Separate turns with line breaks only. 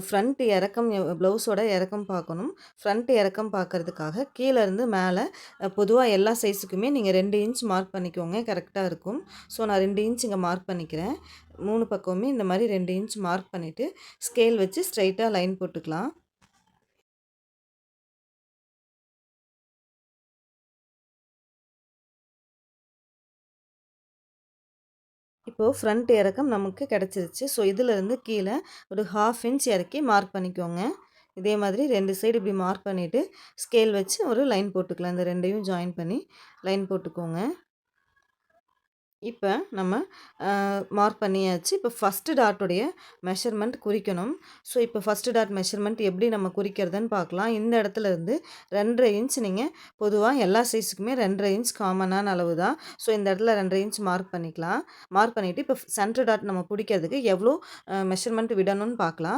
Front இறக்கம் ப்ளவுஸோட இறக்கம் பார்க்கணும். ஃப்ரண்ட் இறக்கம் பார்க்கறதுக்காக கீழேருந்து மேலே பொதுவா எல்லா சைஸுக்குமே நீங்கள் 2 இன்ச் மார்க் பண்ணிக்கோங்க. கரெக்டாக இருக்கும். ஸோ நான் 2 இன்ச் இங்கே மார்க் பண்ணிக்கிறேன். 3 பக்கமுமே இந்த மாதிரி 2 இன்ச் மார்க் பண்ணிவிட்டு ஸ்கேல் வச்சு ஸ்ட்ரைட்டாக லைன் போட்டுக்கலாம். இப்போது ஃப்ரண்ட் இறக்கம் நமக்கு கிடச்சிருச்சு. ஸோ இதிலேருந்து கீழே ஒரு 1/2 இன்ச் இறக்கி மார்க் பண்ணிக்கோங்க. இதே மாதிரி 2 சைடு இப்படி மார்க் பண்ணிவிட்டு ஸ்கேல் வச்சு ஒரு லைன் போட்டுக்கலாம். இந்த 2யும் ஜாயின் பண்ணி லைன் போட்டுக்கோங்க. இப்போ நம்ம மார்க் பண்ணியாச்சு. இப்போ ஃபஸ்ட்டு டாட்டுடைய மெஷர்மெண்ட் குறிக்கணும். ஸோ இப்போ ஃபஸ்ட்டு டாட் மெஷர்மெண்ட் எப்படி நம்ம குறிக்கிறதுன்னு பார்க்கலாம். இந்த இடத்துல இருந்து 2.5 இன்ச் நீங்கள் பொதுவாக எல்லா சைஸுக்குமே 2.5 இன்ச் காமனான அளவு தான். ஸோ இந்த இடத்துல 2.5 இன்ச் மார்க் பண்ணிக்கலாம். மார்க் பண்ணிவிட்டு இப்போ சென்டர் டாட் நம்ம பிடிக்கிறதுக்கு எவ்வளோ மெஷர்மெண்ட் விடணும்னு பார்க்கலாம்.